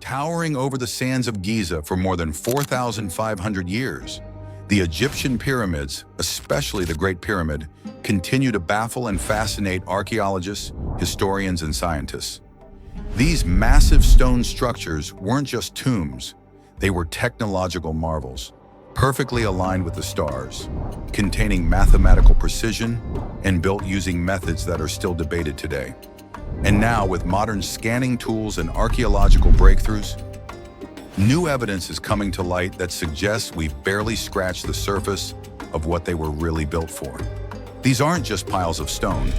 towering over the sands of Giza for more than 4,500 years. The Egyptian pyramids, especially the Great Pyramid, continue to baffle and fascinate archaeologists, historians, and scientists. These massive stone structures weren't just tombs, they were technological marvels, perfectly aligned with the stars, containing mathematical precision and built using methods that are still debated today. And now, with modern scanning tools and archaeological breakthroughs, new evidence is coming to light that suggests we've barely scratched the surface of what they were really built for. These aren't just piles of stone.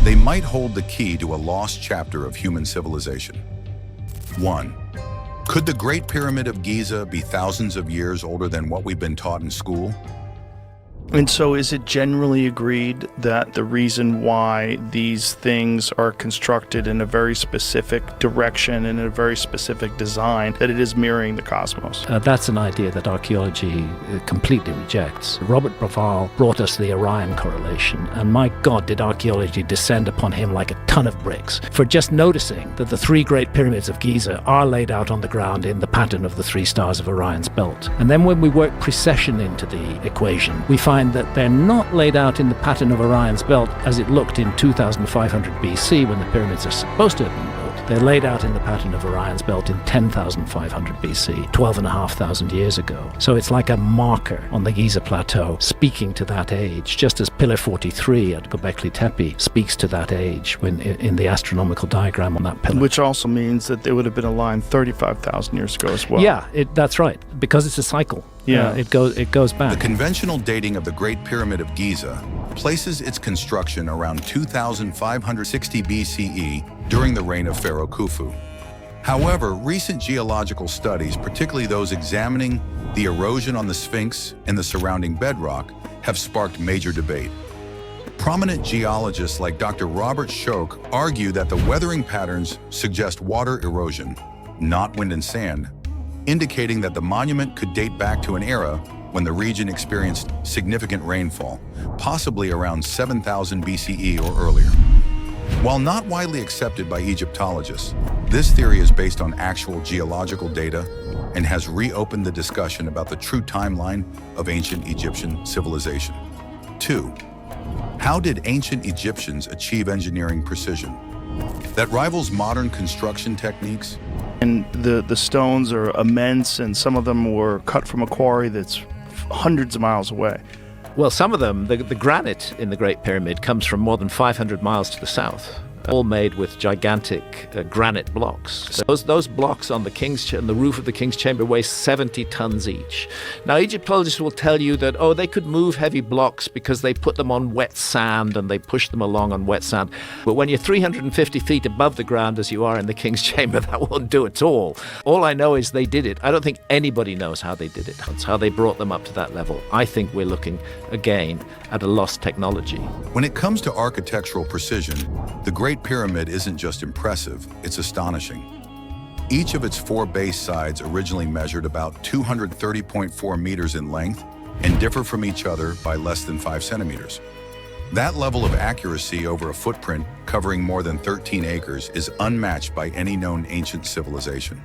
They might hold the key to a lost chapter of human civilization. 1. Could the Great Pyramid of Giza be thousands of years older than what we've been taught in school? And so is it generally agreed that the reason why these things are constructed in a very specific direction and in a very specific design, that it is mirroring the cosmos? That's an idea that archaeology completely rejects. Robert Bravall brought us the Orion correlation, and my God, did archaeology descend upon him like a ton of bricks for just noticing that the three Great Pyramids of Giza are laid out on the ground in the pattern of the three stars of Orion's belt. And then when we work precession into the equation, we find that they're not laid out in the pattern of Orion's belt as it looked in 2500 BC when the pyramids are supposed to have been built. They're laid out in the pattern of Orion's belt in 10,500 BC, 12,500 years ago. So it's like a marker on the Giza Plateau speaking to that age, just as Pillar 43 at Göbekli Tepe speaks to that age when in the astronomical diagram on that pillar. Which also means that they would have been aligned 35,000 years ago as well. Yeah, that's right, because it's a cycle. Yeah, it goes back. The conventional dating of the Great Pyramid of Giza places its construction around 2,560 BCE during the reign of Pharaoh Khufu. However, recent geological studies, particularly those examining the erosion on the Sphinx and the surrounding bedrock, have sparked major debate. Prominent geologists like Dr. Robert Schoch argue that the weathering patterns suggest water erosion, not wind and sand, indicating that the monument could date back to an era when the region experienced significant rainfall, possibly around 7,000 BCE or earlier. While not widely accepted by Egyptologists, this theory is based on actual geological data and has reopened the discussion about the true timeline of ancient Egyptian civilization. 2. How did ancient Egyptians achieve engineering precision that rivals modern construction techniques? And the stones are immense, and some of them were cut from a quarry that's hundreds of miles away. Well, some of them, the granite in the Great Pyramid comes from more than 500 miles to the south, all made with gigantic granite blocks. So those blocks on the roof of the King's Chamber weigh 70 tons each. Now, Egyptologists will tell you that, they could move heavy blocks because they put them on wet sand and they push them along on wet sand. But when you're 350 feet above the ground, as you are in the King's Chamber, that won't do at all. All I know is they did it. I don't think anybody knows how they did it. It's how they brought them up to that level. I think we're looking, again, at a lost technology. When it comes to architectural precision, the Great Pyramid isn't just impressive, it's astonishing. Each of its four base sides originally measured about 230.4 meters in length and differ from each other by less than 5 centimeters. That level of accuracy over a footprint covering more than 13 acres is unmatched by any known ancient civilization.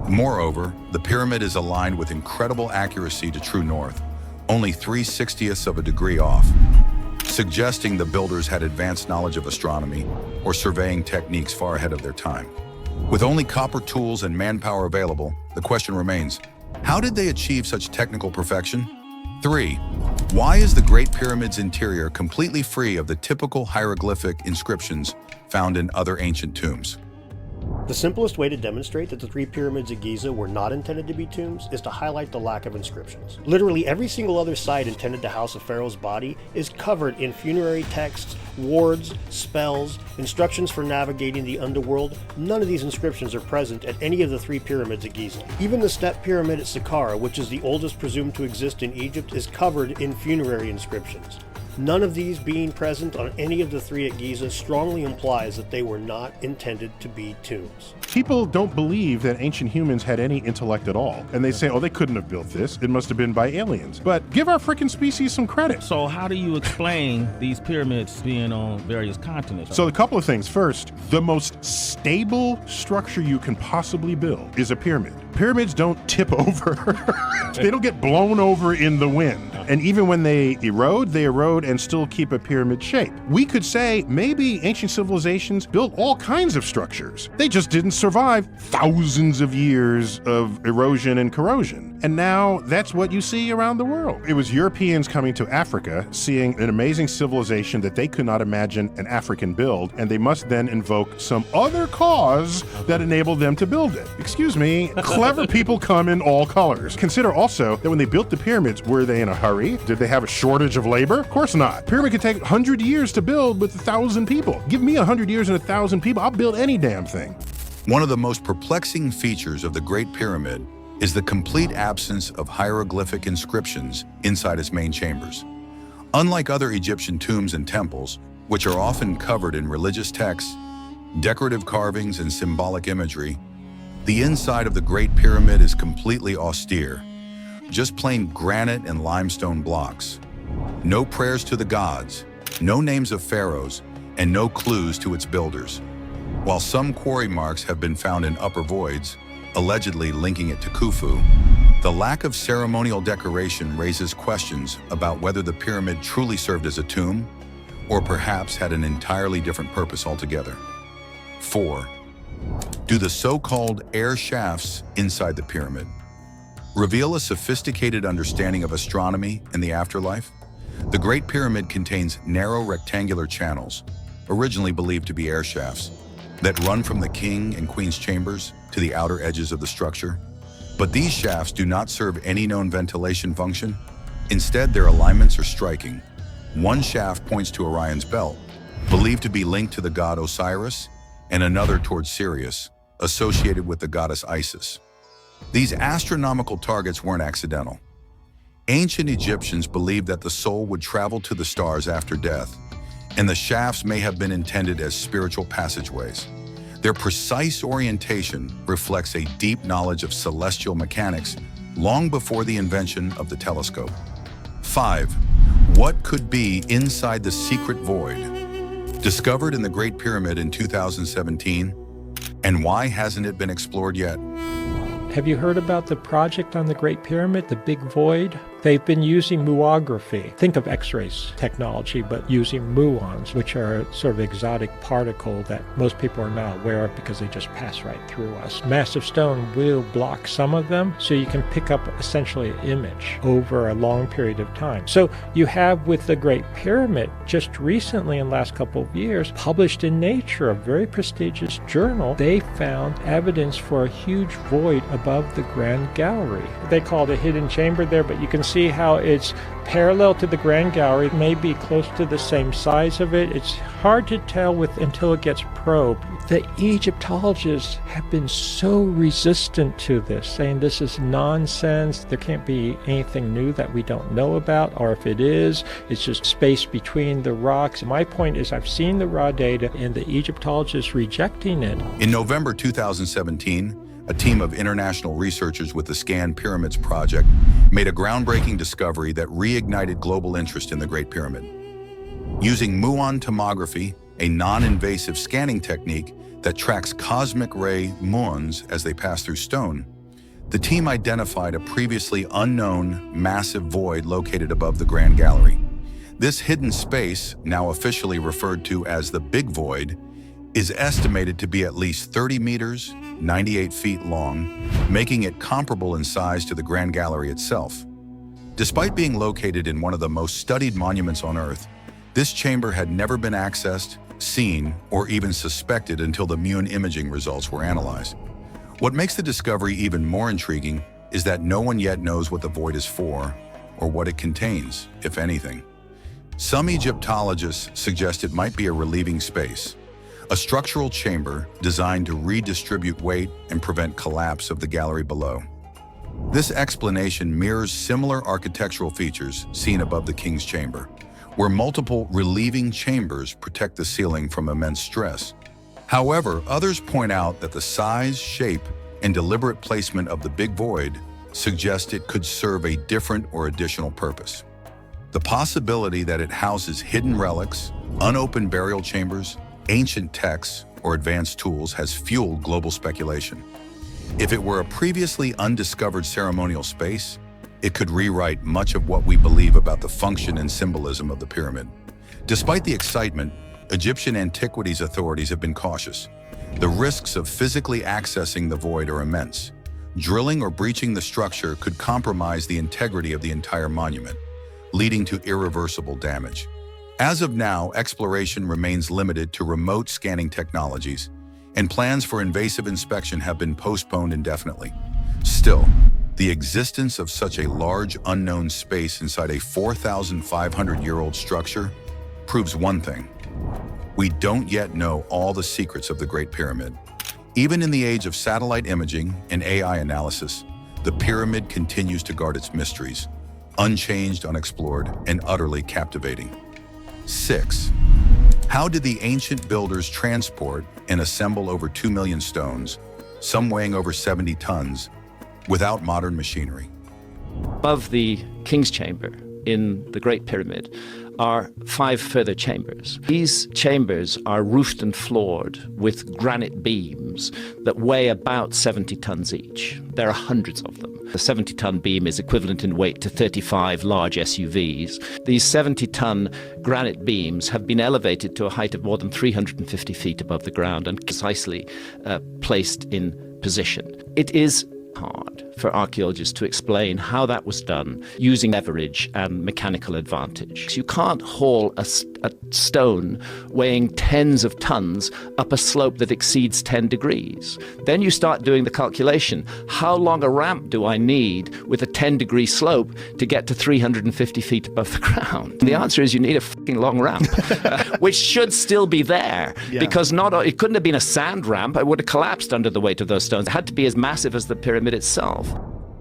Moreover, the pyramid is aligned with incredible accuracy to true north, only 3/60ths of a degree off, suggesting the builders had advanced knowledge of astronomy or surveying techniques far ahead of their time. With only copper tools and manpower available, the question remains, how did they achieve such technical perfection? 3. Why is the Great Pyramid's interior completely free of the typical hieroglyphic inscriptions found in other ancient tombs? The simplest way to demonstrate that the three pyramids of Giza were not intended to be tombs is to highlight the lack of inscriptions. Literally every single other site intended to house a pharaoh's body is covered in funerary texts, wards, spells, instructions for navigating the underworld. None of these inscriptions are present at any of the three pyramids of Giza. Even the Step Pyramid at Saqqara, which is the oldest presumed to exist in Egypt, is covered in funerary inscriptions. None of these being present on any of the three at Giza strongly implies that they were not intended to be tombs. People don't believe that ancient humans had any intellect at all. And they say, oh, they couldn't have built this. It must have been by aliens. But give our frickin' species some credit. So how do you explain these pyramids being on various continents? So a couple of things. First, the most stable structure you can possibly build is a pyramid. Pyramids don't tip over. They don't get blown over in the wind. And even when they erode and still keep a pyramid shape. We could say maybe ancient civilizations built all kinds of structures. They just didn't survive thousands of years of erosion and corrosion. And now that's what you see around the world. It was Europeans coming to Africa, seeing an amazing civilization that they could not imagine an African build, and they must then invoke some other cause that enabled them to build it. Excuse me, clever people come in all colors. Consider also that when they built the pyramids, were they in a hurry? Did they have a shortage of labor? Of course not. Pyramid could take 100 years to build with 1,000 people. Give me 100 years and 1,000 people, I'll build any damn thing. One of the most perplexing features of the Great Pyramid is the complete absence of hieroglyphic inscriptions inside its main chambers. Unlike other Egyptian tombs and temples, which are often covered in religious texts, decorative carvings, and symbolic imagery, the inside of the Great Pyramid is completely austere, just plain granite and limestone blocks. No prayers to the gods, no names of pharaohs, and no clues to its builders. While some quarry marks have been found in upper voids, allegedly linking it to Khufu, the lack of ceremonial decoration raises questions about whether the pyramid truly served as a tomb, or perhaps had an entirely different purpose altogether. 4. Do the so-called air shafts inside the pyramid reveal a sophisticated understanding of astronomy and the afterlife? The Great Pyramid contains narrow rectangular channels, originally believed to be air shafts, that run from the king and queen's chambers to the outer edges of the structure. But these shafts do not serve any known ventilation function. Instead, their alignments are striking. One shaft points to Orion's belt, believed to be linked to the god Osiris, and another towards Sirius, associated with the goddess Isis. These astronomical targets weren't accidental. Ancient Egyptians believed that the soul would travel to the stars after death, and the shafts may have been intended as spiritual passageways. Their precise orientation reflects a deep knowledge of celestial mechanics long before the invention of the telescope. 5. What could be inside the secret void? Discovered in the Great Pyramid in 2017, and why hasn't it been explored yet? Have you heard about the project on the Great Pyramid, the Big Void? They've been using muography. Think of X-rays technology, but using muons, which are a sort of exotic particle that most people are not aware of because they just pass right through us. Massive stone will block some of them, so you can pick up essentially an image over a long period of time. So you have with the Great Pyramid, just recently in the last couple of years, published in Nature, a very prestigious journal, they found evidence for a huge void above the Grand Gallery. They call it a hidden chamber there, but you can see how it's parallel to the Grand Gallery, maybe close to the same size of it. It's hard to tell until it gets probed. The Egyptologists have been so resistant to this, saying this is nonsense. There can't be anything new that we don't know about, or if it is, it's just space between the rocks. My point is I've seen the raw data and the Egyptologists rejecting it. In November 2017, a team of international researchers with the Scan Pyramids project made a groundbreaking discovery that reignited global interest in the Great Pyramid. Using muon tomography, a non-invasive scanning technique that tracks cosmic ray muons as they pass through stone, the team identified a previously unknown massive void located above the Grand Gallery. This hidden space, now officially referred to as the Big Void, is estimated to be at least 30 meters, 98 feet long, making it comparable in size to the Grand Gallery itself. Despite being located in one of the most studied monuments on Earth, this chamber had never been accessed, seen, or even suspected until the muon imaging results were analyzed. What makes the discovery even more intriguing is that no one yet knows what the void is for, or what it contains, if anything. Some Egyptologists suggest it might be a relieving space, a structural chamber designed to redistribute weight and prevent collapse of the gallery below. This explanation mirrors similar architectural features seen above the King's Chamber, where multiple relieving chambers protect the ceiling from immense stress. However, others point out that the size, shape, and deliberate placement of the big void suggest it could serve a different or additional purpose. The possibility that it houses hidden relics, unopened burial chambers, ancient texts, or advanced tools has fueled global speculation. If it were a previously undiscovered ceremonial space, it could rewrite much of what we believe about the function and symbolism of the pyramid. Despite the excitement, Egyptian antiquities authorities have been cautious. The risks of physically accessing the void are immense. Drilling or breaching the structure could compromise the integrity of the entire monument, leading to irreversible damage. As of now, exploration remains limited to remote scanning technologies, and plans for invasive inspection have been postponed indefinitely. Still, the existence of such a large unknown space inside a 4,500-year-old structure proves one thing. We don't yet know all the secrets of the Great Pyramid. Even in the age of satellite imaging and AI analysis, the pyramid continues to guard its mysteries, unchanged, unexplored, and utterly captivating. 6. How did the ancient builders transport and assemble over 2 million stones, some weighing over 70 tons, without modern machinery? Above the King's Chamber in the Great Pyramid are 5 further chambers. These chambers are roofed and floored with granite beams that weigh about 70 tons each. There are hundreds of them. The 70-ton beam is equivalent in weight to 35 large SUVs. These 70-ton granite beams have been elevated to a height of more than 350 feet above the ground and precisely placed in position. It is hard for archaeologists to explain how that was done using leverage and mechanical advantage. You can't haul a stone weighing tens of tons up a slope that exceeds 10 degrees. Then you start doing the calculation. How long a ramp do I need with a 10-degree slope to get to 350 feet above the ground? And the answer is you need a fucking long ramp, which should still be there, because it couldn't have been a sand ramp. It would have collapsed under the weight of those stones. It had to be as massive as the pyramid itself.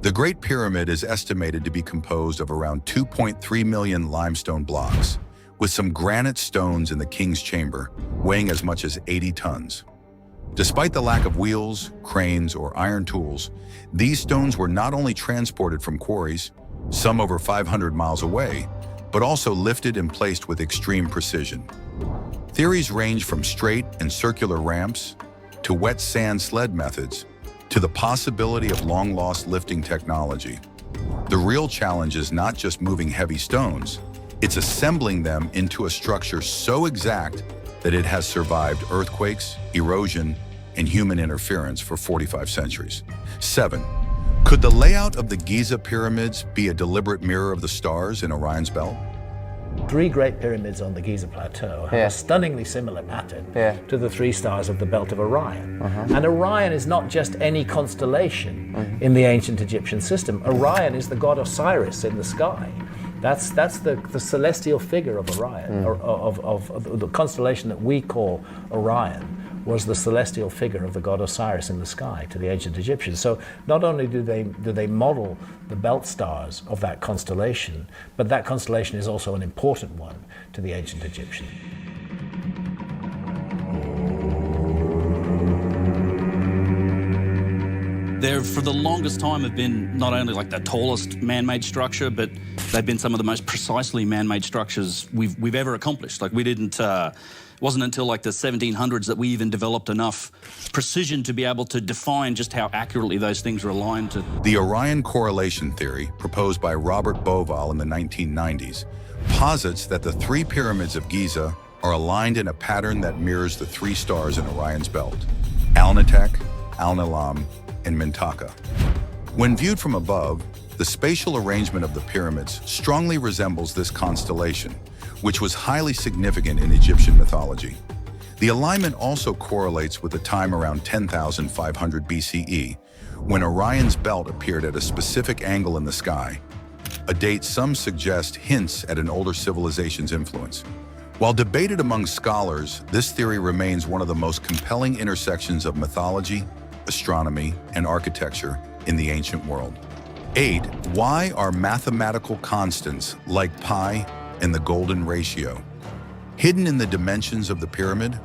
The Great Pyramid is estimated to be composed of around 2.3 million limestone blocks, with some granite stones in the King's Chamber weighing as much as 80 tons. Despite the lack of wheels, cranes, or iron tools, these stones were not only transported from quarries, some over 500 miles away, but also lifted and placed with extreme precision. Theories range from straight and circular ramps to wet sand sled methods, to the possibility of long-lost lifting technology. The real challenge is not just moving heavy stones, it's assembling them into a structure so exact that it has survived earthquakes, erosion, and human interference for 45 centuries. 7. Could the layout of the Giza pyramids be a deliberate mirror of the stars in Orion's belt? 3 great pyramids on the Giza Plateau have a stunningly similar pattern to the 3 stars of the belt of Orion. And Orion is not just any constellation in the ancient Egyptian system. Orion is the god Osiris in the sky. That's the celestial figure of Orion, of the constellation that we call Orion was the celestial figure of the god Osiris in the sky to the ancient Egyptians. So not only do they model the belt stars of that constellation, but that constellation is also an important one to the ancient Egyptians. There, for the longest time, have been not only like the tallest man-made structure, but they've been some of the most precisely man-made structures we've ever accomplished. Like we didn't. It wasn't until like the 1700s that we even developed enough precision to be able to define just how accurately those things are aligned to. The Orion correlation theory, proposed by Robert Bauval in the 1990s, posits that the 3 pyramids of Giza are aligned in a pattern that mirrors the 3 stars in Orion's belt: Alnitak, Alnilam, and Mintaka. When viewed from above, the spatial arrangement of the pyramids strongly resembles this constellation, which was highly significant in Egyptian mythology. The alignment also correlates with the time around 10,500 BCE, when Orion's belt appeared at a specific angle in the sky, a date some suggest hints at an older civilization's influence. While debated among scholars, this theory remains one of the most compelling intersections of mythology, astronomy, and architecture in the ancient world. 8. Why are mathematical constants like pi, and the golden ratio. Hidden in the dimensions of the pyramid,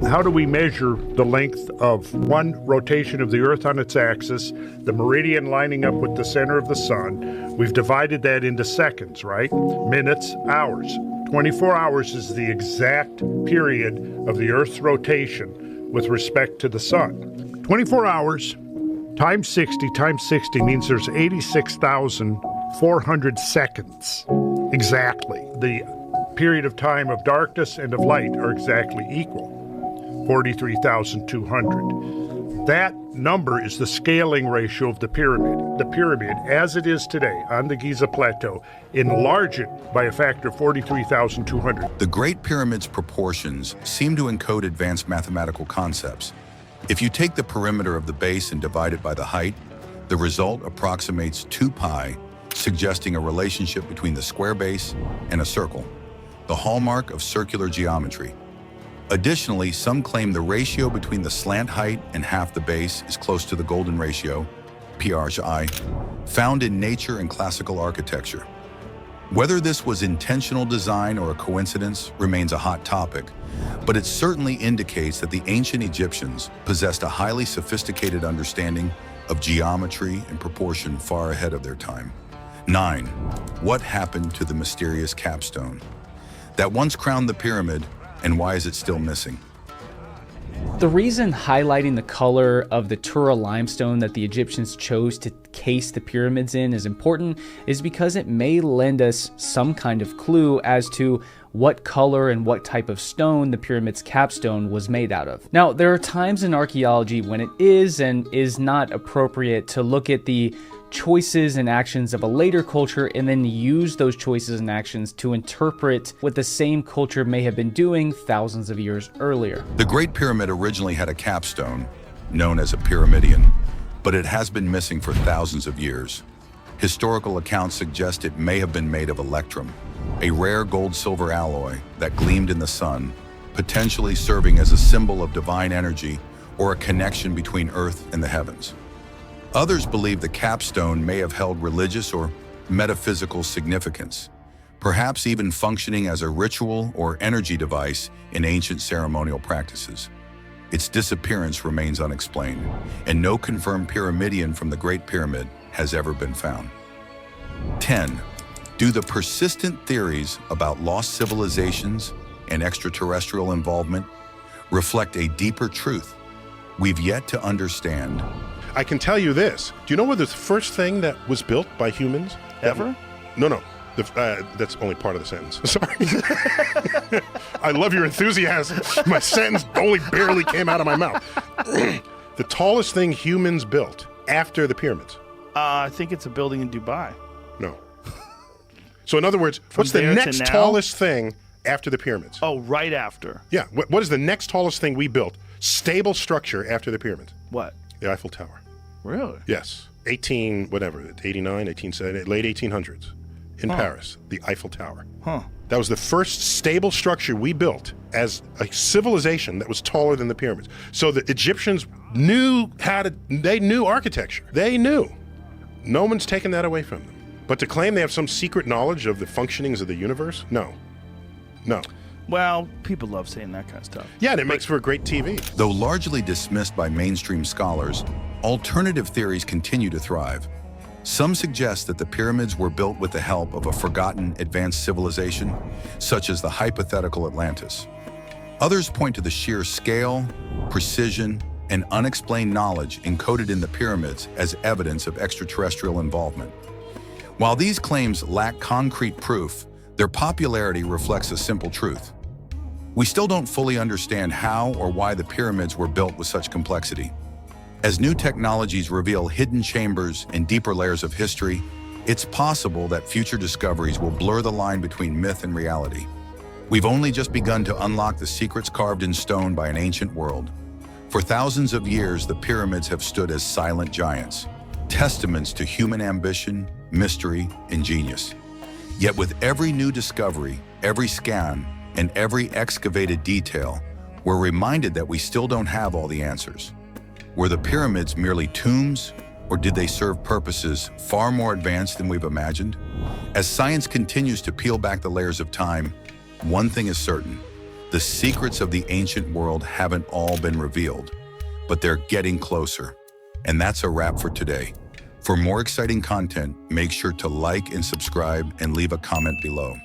how do we measure the length of one rotation of the Earth on its axis, the meridian lining up with the center of the sun? We've divided that into seconds, right? Minutes, hours. 24 hours is the exact period of the Earth's rotation with respect to the sun. 24 hours times 60 means there's 86,400 seconds. Exactly. The period of time of darkness and of light are exactly equal. 43,200. That number is the scaling ratio of the pyramid. The pyramid, as it is today on the Giza Plateau, enlarge it by a factor of 43,200. the Great Pyramid's proportions seem to encode advanced mathematical concepts. If you take the perimeter of the base and divide it by the height, the result approximates 2 pi, suggesting a relationship between the square base and a circle, the hallmark of circular geometry. Additionally, some claim the ratio between the slant height and half the base is close to the golden ratio, PRI, found in nature and classical architecture. Whether this was intentional design or a coincidence remains a hot topic, but it certainly indicates that the ancient Egyptians possessed a highly sophisticated understanding of geometry and proportion far ahead of their time. 9. What happened to the mysterious capstone that once crowned the pyramid, and why is it still missing? The reason highlighting the color of the Tura limestone that the Egyptians chose to case the pyramids in is important is because it may lend us some kind of clue as to what color and what type of stone the pyramid's capstone was made out of. Now, there are times in archaeology when it is and is not appropriate to look at the choices and actions of a later culture and then use those choices and actions to interpret what the same culture may have been doing thousands of years earlier. The Great Pyramid originally had a capstone, known as a pyramidion, but it has been missing for thousands of years. Historical accounts suggest it may have been made of electrum, a rare gold-silver alloy that gleamed in the sun, potentially serving as a symbol of divine energy or a connection between Earth and the heavens. Others believe the capstone may have held religious or metaphysical significance, perhaps even functioning as a ritual or energy device in ancient ceremonial practices. Its disappearance remains unexplained, and no confirmed pyramidion from the Great Pyramid has ever been found. 10. Do the persistent theories about lost civilizations and extraterrestrial involvement reflect a deeper truth we've yet to understand? I can tell you this. Do you know what the first thing that was built by humans? Ever? No. That's only part of the sentence. Sorry. I love your enthusiasm. My sentence only barely came out of my mouth. The tallest thing humans built after the pyramids. I think it's a building in Dubai. No. So in other words, what's the there to next now? tallest thing after the pyramids? Oh, right after. Yeah. What is the next tallest thing we built? Stable structure after the pyramids. What? The Eiffel Tower. Really? Yes. 89, 1870, late 1800s in Paris, the Eiffel Tower. Huh. That was the first stable structure we built as a civilization that was taller than the pyramids. So the Egyptians knew they knew architecture. They knew. No one's taken that away from them. But to claim they have some secret knowledge of the functionings of the universe, no. Well, people love saying that kind of stuff. Yeah, and it makes for a great TV. Though largely dismissed by mainstream scholars, alternative theories continue to thrive. Some suggest that the pyramids were built with the help of a forgotten advanced civilization, such as the hypothetical Atlantis. Others point to the sheer scale, precision, and unexplained knowledge encoded in the pyramids as evidence of extraterrestrial involvement. While these claims lack concrete proof, their popularity reflects a simple truth. We still don't fully understand how or why the pyramids were built with such complexity. As new technologies reveal hidden chambers and deeper layers of history, it's possible that future discoveries will blur the line between myth and reality. We've only just begun to unlock the secrets carved in stone by an ancient world. For thousands of years, the pyramids have stood as silent giants, testaments to human ambition, mystery, and genius. Yet with every new discovery, every scan, and every excavated detail, we're reminded that we still don't have all the answers. Were the pyramids merely tombs, Or did they serve purposes far more advanced than we've imagined? As science continues to peel back the layers of time, one thing is certain: the secrets of the ancient world haven't all been revealed, but they're getting closer. And that's a wrap for today. For more exciting content, make sure to like and subscribe and leave a comment below.